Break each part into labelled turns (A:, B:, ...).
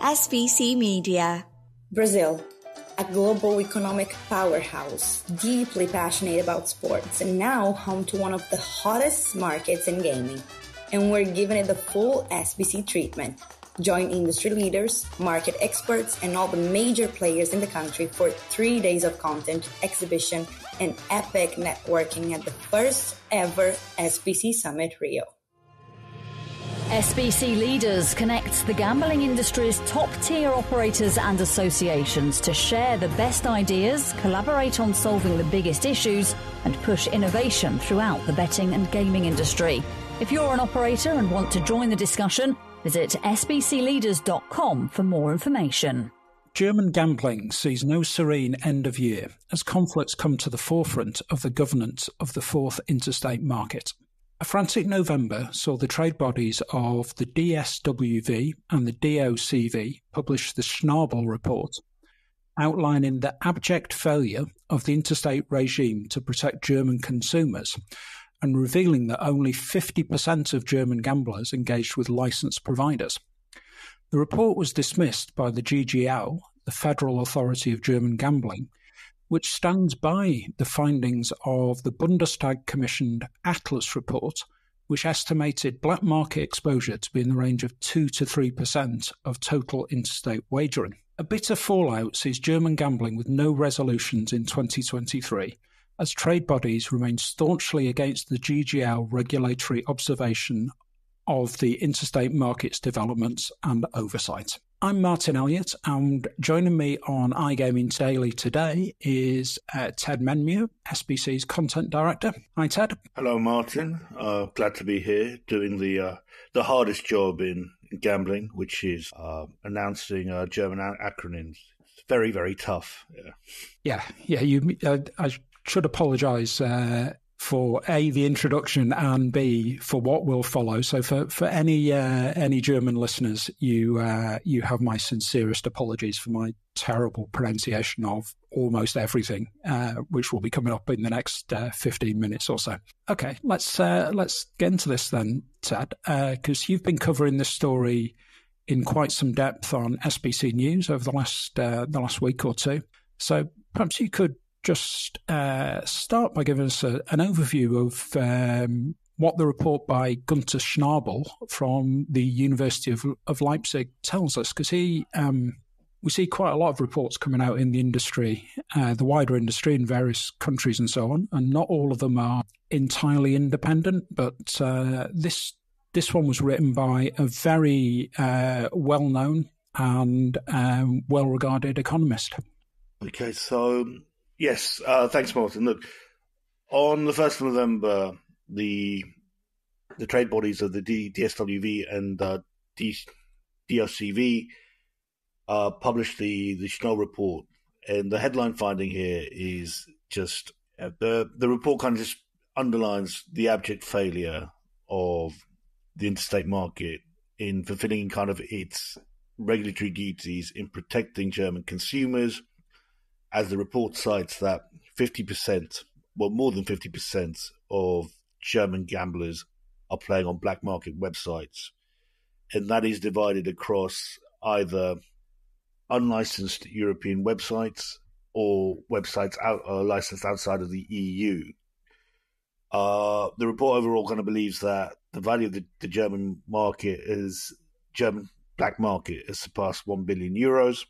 A: SBC Media.
B: Brazil, a global economic powerhouse, deeply passionate about sports, and now home to one of the hottest markets in gaming. And we're giving it the full SBC treatment. Join industry leaders, market experts, and all the major players in the country for 3 days of content, exhibition, and epic networking at the first ever SBC Summit Rio.
C: SBC Leaders connects the gambling industry's top-tier operators and associations to share the best ideas, collaborate on solving the biggest issues, and push innovation throughout the betting and gaming industry. If you're an operator and want to join the discussion, visit sbcleaders.com for more information.
D: German gambling sees no serene end of year as conflicts come to the forefront of the governance of the Fourth Interstate Market. A frantic November saw the trade bodies of the DSWV and the DOCV publish the Schnabel report, outlining the abject failure of the interstate regime to protect German consumers and revealing that only 50% of German gamblers engaged with licensed providers. The report was dismissed by the GGL, the Federal Authority of German Gambling, which stands by the findings of the Bundestag commissioned Atlas report, which estimated black market exposure to be in the range of 2 to 3% of total interstate wagering. A bitter fallout sees German gambling with no resolutions in 2023, as trade bodies remain staunchly against the GGL regulatory observation of the interstate market's developments and oversight. I'm Martyn Elliott, and joining me on iGaming Daily today is Ted Menmuir, SBC's Content Director. Hi, Ted.
E: Hello, Martyn. Glad to be here doing the hardest job in gambling, which is announcing German acronyms. It's very, very tough.
D: Yeah. I should apologise for A, the introduction, and B, for what will follow. So for any German listeners, you have my sincerest apologies for my terrible pronunciation of almost everything, which will be coming up in the next 15 minutes or so. Okay, let's get into this then, Ted, because you've been covering this story in quite some depth on SBC News over the last week or two. So perhaps you could just start by giving us an overview of what the report by Gunther Schnabel from the University of Leipzig tells us, because we see quite a lot of reports coming out in the industry, the wider industry in various countries and so on, and not all of them are entirely independent, but this one was written by a very well-known and well-regarded economist.
E: Okay, so yes, thanks, Martyn. Look, on the 1st of November, the trade bodies of the DSWV and DOCV published the Schnabel report, and the headline finding here is just the report kind of just underlines the abject failure of the interstate market in fulfilling kind of its regulatory duties in protecting German consumers, as the report cites that 50%, well, more than 50% of German gamblers are playing on black market websites. And that is divided across either unlicensed European websites or websites licensed outside of the EU. The report overall kind of believes that the value of the German black market has surpassed 1 billion euros.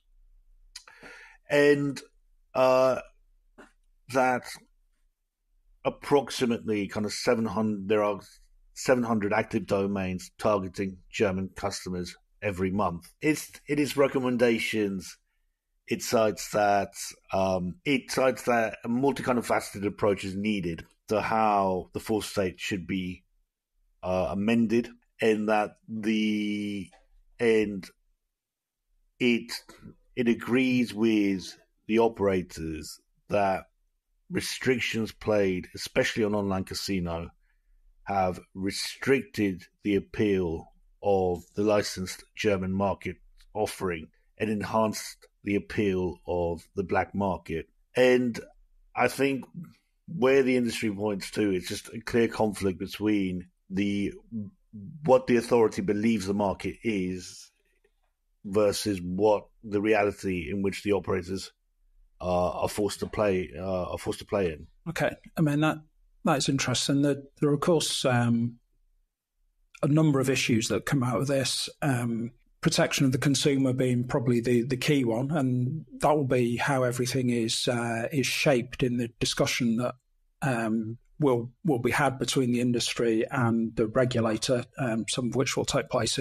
E: And that approximately kind of 700, there are 700 active domains targeting German customers every month. It is recommendations. It cites that a multi kind of faceted approach is needed to how the fourth state should be amended, and that it agrees with the operators that restrictions played, especially on online casino, have restricted the appeal of the licensed German market offering and enhanced the appeal of the black market. And I think where the industry points to is just a clear conflict between what the authority believes the market is versus what the reality in which the operators are forced to play in.
D: Okay, I mean that's interesting. There are of course a number of issues that come out of this. Protection of the consumer being probably the key one, and that will be how everything is shaped in the discussion that will be had between the industry and the regulator, some of which will take place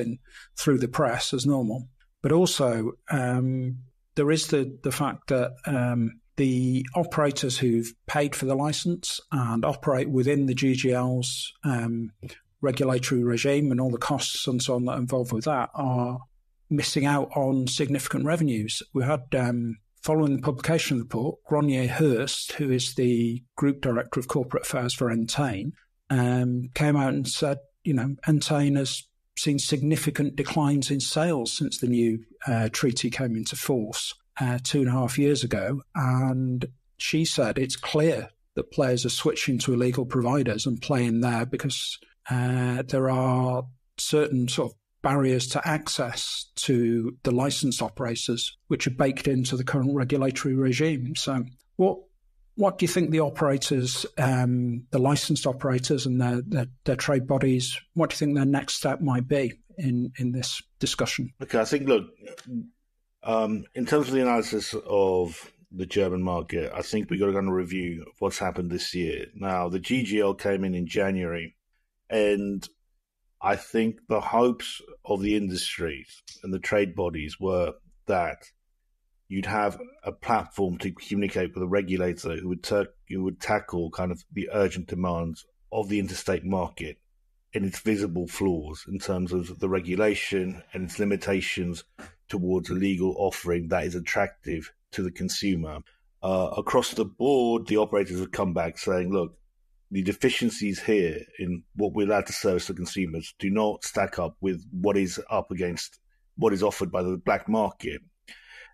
D: through the press as normal. But also there is the fact that the operators who've paid for the licence and operate within the GGL's regulatory regime and all the costs and so on that are involved with that are missing out on significant revenues. We had, following the publication of the report, Grenier Hurst, who is the Group Director of Corporate Affairs for Entain, came out and said, Entain has seen significant declines in sales since the new treaty came into force 2.5 years ago. And she said it's clear that players are switching to illegal providers and playing there because there are certain sort of barriers to access to the licensed operators, which are baked into the current regulatory regime. So what do you think the operators, the licensed operators and their trade bodies, what do you think their next step might be in this discussion?
E: Okay, I think, look, in terms of the analysis of the German market, I think we've got to go on a review of what's happened this year. Now, the GGL came in January, and I think the hopes of the industry and the trade bodies were that you'd have a platform to communicate with a regulator who would tackle kind of the urgent demands of the interstate market and its visible flaws in terms of the regulation and its limitations towards a legal offering that is attractive to the consumer. Across the board, the operators have come back saying, look, the deficiencies here in what we're allowed to service the consumers do not stack up with what is up against what is offered by the black market.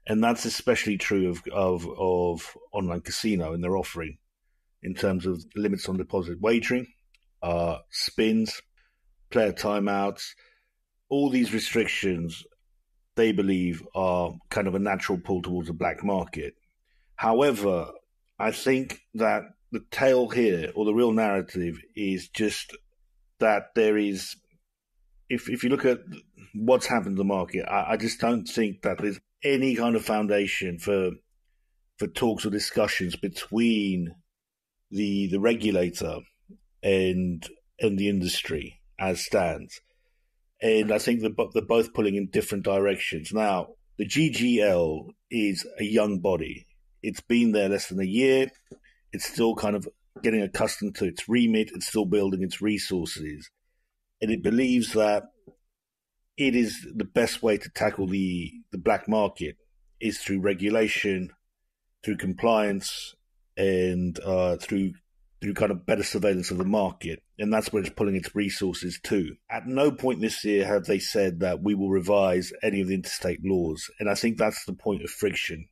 E: And that's especially true of online casino in their offering in terms of limits on deposit wagering, spins, player timeouts. All these restrictions, they believe, are kind of a natural pull towards the black market. However, I think that the tale here, or the real narrative, is just that there is, if you look at what's happened to the market, I just don't think that there's any kind of foundation for talks or discussions between the regulator and the industry as stands. And I think they're both pulling in different directions. Now, the GGL is a young body. It's been there less than a year. It's still kind of getting accustomed to its remit. It's still building its resources. And it believes that it is the best way to tackle the black market is through regulation, through compliance, and through kind of better surveillance of the market. And that's where it's pulling its resources to. At no point this year have they said that we will revise any of the interstate laws. And I think that's the point of friction.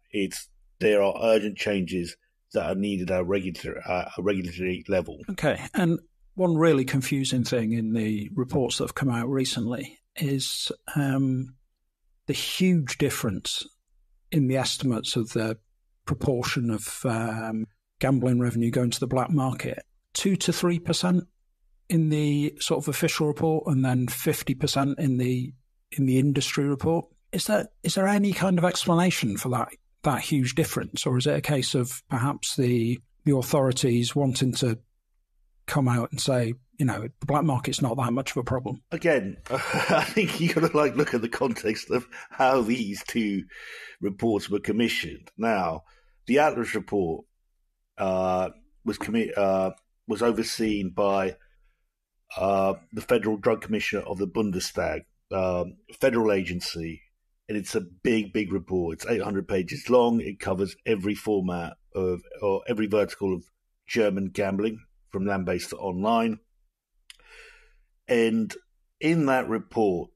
E: There are urgent changes that are needed at a regulatory level.
D: Okay, and one really confusing thing in the reports that have come out recently is the huge difference in the estimates of the proportion of gambling revenue going to the black market. 2 to 3% in the sort of official report, and then 50% in the industry report. Is there any kind of explanation for that huge difference, or is it a case of perhaps the authorities wanting to come out and say, the black market's not that much of a problem? Again,
E: I think you got to look at the context of how these two reports were commissioned. Now, the Atlas report was overseen by the Federal Drug Commissioner of the Bundestag, federal agency. And it's a big, big report. It's 800 pages long. It covers every format or every vertical of German gambling, from land-based to online. And in that report,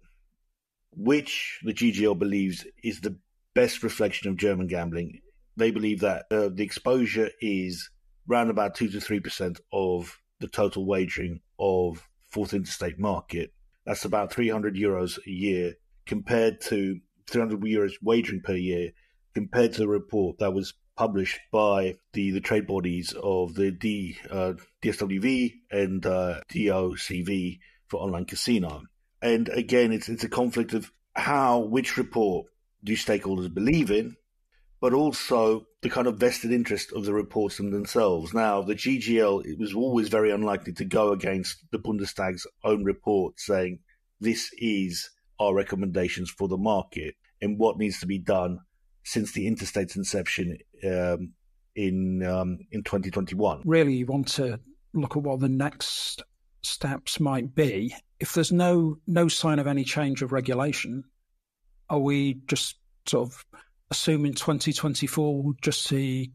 E: which the GGL believes is the best reflection of German gambling, they believe that the exposure is around about 2 to 3% of the total wagering of Fourth Interstate Market. That's about €300 a year, compared to €300 wagering per year, compared to the report that was published by the trade bodies of the DSWV and DOCV for online casino. And again, it's a conflict of which report do stakeholders believe in, but also the kind of vested interest of the reports in themselves. Now, the GGL, it was always very unlikely to go against the Bundestag's own report saying, this is our recommendations for the market and what needs to be done since the interstate's inception in 2021.
D: Really, you want to look at what the next steps might be. If there's no sign of any change of regulation, are we just sort of assuming 2024 will just see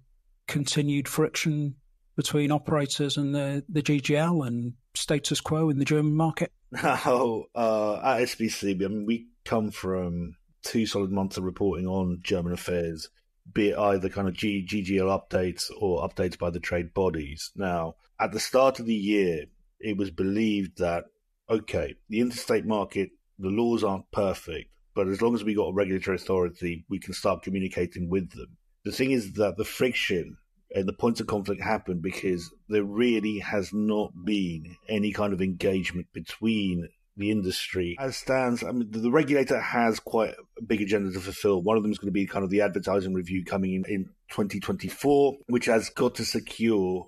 D: continued friction between operators and the GGL and status quo in the German market?
E: No, at SBC, I mean, we come from 2 solid months of reporting on German affairs, be it either kind of GGL updates or updates by the trade bodies. Now, at the start of the year, it was believed that, okay, the interstate market, the laws aren't perfect, but as long as we got a regulatory authority, we can start communicating with them. The thing is that the friction and the points of conflict happen because there really has not been any kind of engagement between the industry. As stands, I mean, the regulator has quite a big agenda to fulfill. One of them is going to be kind of the advertising review coming in 2024, which has got to secure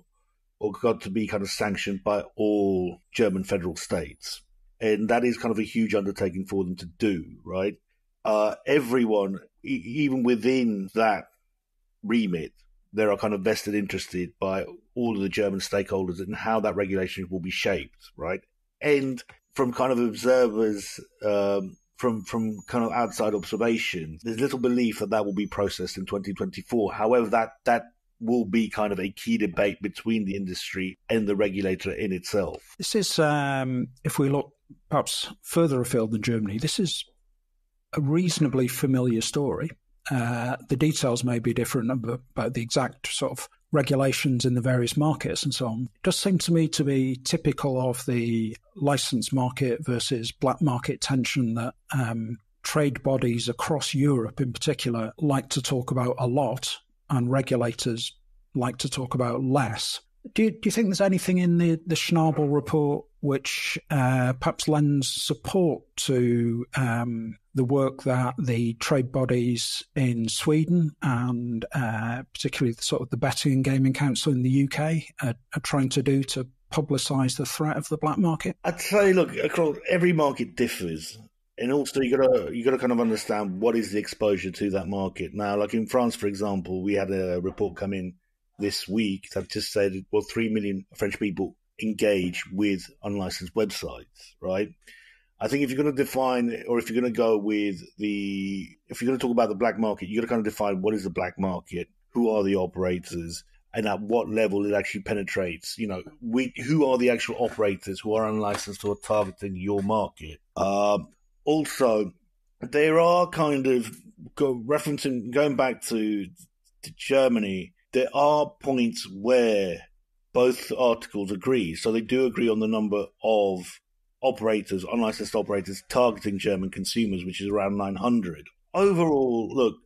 E: or got to be kind of sanctioned by all German federal states. And that is kind of a huge undertaking for them to do, right? Everyone, even within that remit, there are kind of vested interested by all of the German stakeholders in how that regulation will be shaped, right? And from kind of observers, from kind of outside observation, there's little belief that will be processed in 2024. However, that will be kind of a key debate between the industry and the regulator in itself.
D: This is, if we look perhaps further afield than Germany, this is a reasonably familiar story. The details may be different about the exact sort of regulations in the various markets and so on. It does seem to me to be typical of the licensed market versus black market tension that trade bodies across Europe in particular like to talk about a lot and regulators like to talk about less. Do you think there's anything in the Schnabel report which perhaps lends support to the work that the trade bodies in Sweden and particularly sort of the Betting and Gaming Council in the UK are trying to do to publicise the threat of the black market?
E: I'd say, look, across every market differs. And also, you gotta kind of understand what is the exposure to that market. Now, like in France, for example, we had a report come in this week that just said, 3 million French people engage with unlicensed websites, right? I think if you're going to define, or if you're going to go with if you're going to talk about the black market, you got to kind of define what is the black market, who are the operators, and at what level it actually penetrates. You know, who are the actual operators who are unlicensed or targeting your market? Also, there are kind of going back to Germany, there are points where both articles agree. So they do agree on the number of operators, unlicensed operators, targeting German consumers, which is around 900. Overall, look,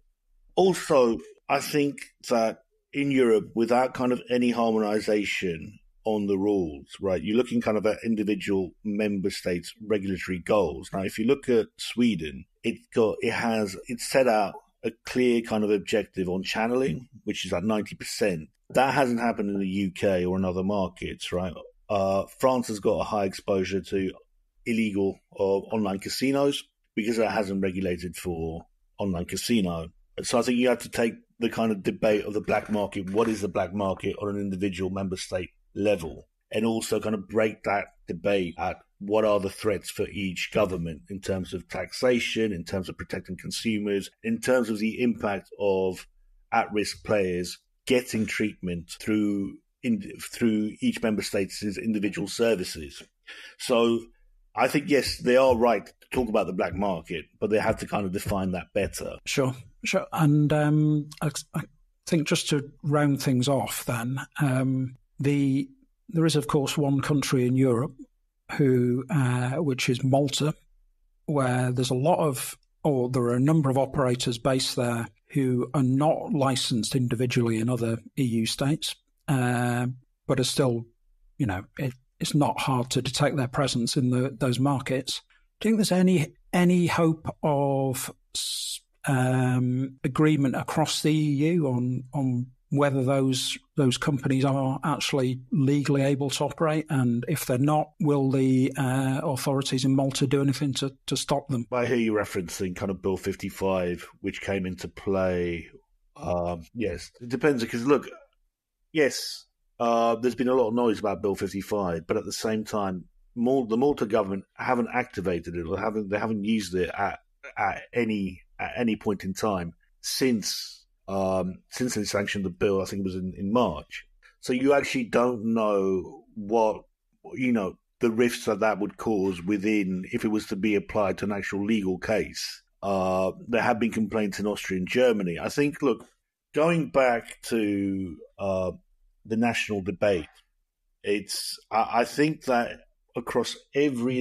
E: also, I think that in Europe, without kind of any harmonization on the rules, right, you're looking kind of at individual member states' regulatory goals. Now, if you look at Sweden, it set out a clear kind of objective on channeling, which is at 90%. That hasn't happened in the UK or in other markets, right? France has got a high exposure to illegal online casinos because it hasn't regulated for online casino. So I think you have to take the kind of debate of the black market. What is the black market on an individual member state level? And also kind of break that debate at what are the threats for each government in terms of taxation, in terms of protecting consumers, in terms of the impact of at-risk players getting treatment through each member state's individual services. So I think, yes, they are right to talk about the black market, but they have to kind of define that better.
D: Sure. And I think just to round things off then, there is, of course, one country in Europe which is Malta, where there's a lot of or there are a number of operators based there who are not licensed individually in other EU states, but are still, it's not hard to detect their presence in those markets. Do you think there's any hope of agreement across the EU on whether those companies are actually legally able to operate? And if they're not, will the authorities in Malta do anything to stop them?
E: I hear you referencing kind of Bill 55, which came into play. Yes, it depends, because look, yes, there's been a lot of noise about Bill 55, but at the same time, the Malta government haven't activated it, or they haven't used it at any point in time since they sanctioned the bill. I think it was in March. So you actually don't know what the rifts that would cause within, if it was to be applied to an actual legal case. There have been complaints in Austria and Germany. I think, look, going back to the national debate, I think that across every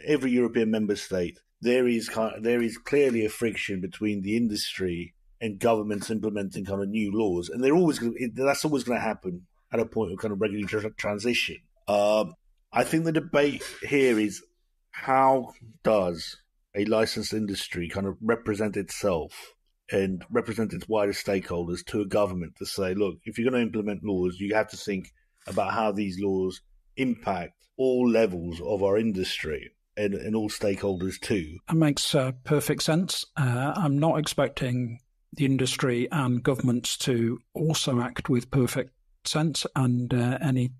E: European member state, there is clearly a friction between the industry and governments implementing kind of new laws, and that's always going to happen at a point of kind of regulatory transition. I think the debate here is, how does a licensed industry kind of represent itself and represent its wider stakeholders to a government to say, look, if you're going to implement laws, you have to think about how these laws impact all levels of our industry and all stakeholders too.
D: That makes perfect sense. I'm not expecting the industry and governments to also act with perfect sense and any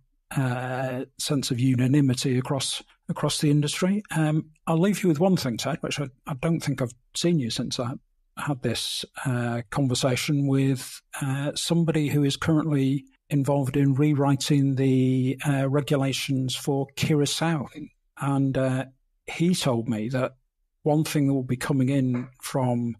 D: sense of unanimity across the industry. I'll leave you with one thing, Ted, which I don't think I've seen you since I had this conversation with somebody who is currently involved in rewriting the regulations for Curacao. And he told me that one thing that will be coming in from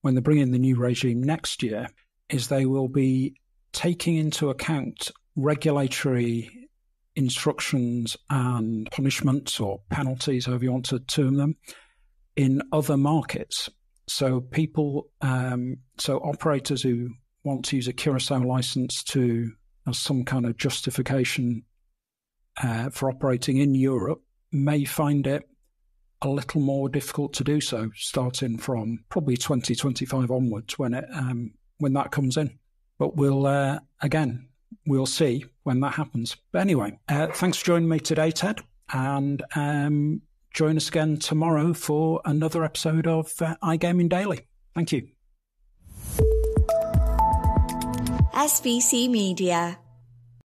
D: when they bring in the new regime next year is they will be taking into account regulatory instructions and punishments or penalties, however you want to term them, in other markets. So operators who want to use a Curacao license as some kind of justification for operating in Europe may find it a little more difficult to do so, starting from probably 2025 onwards when that comes in. But we'll see when that happens. But anyway, thanks for joining me today, Ted, and join us again tomorrow for another episode of iGaming Daily. Thank you.
A: SBC Media.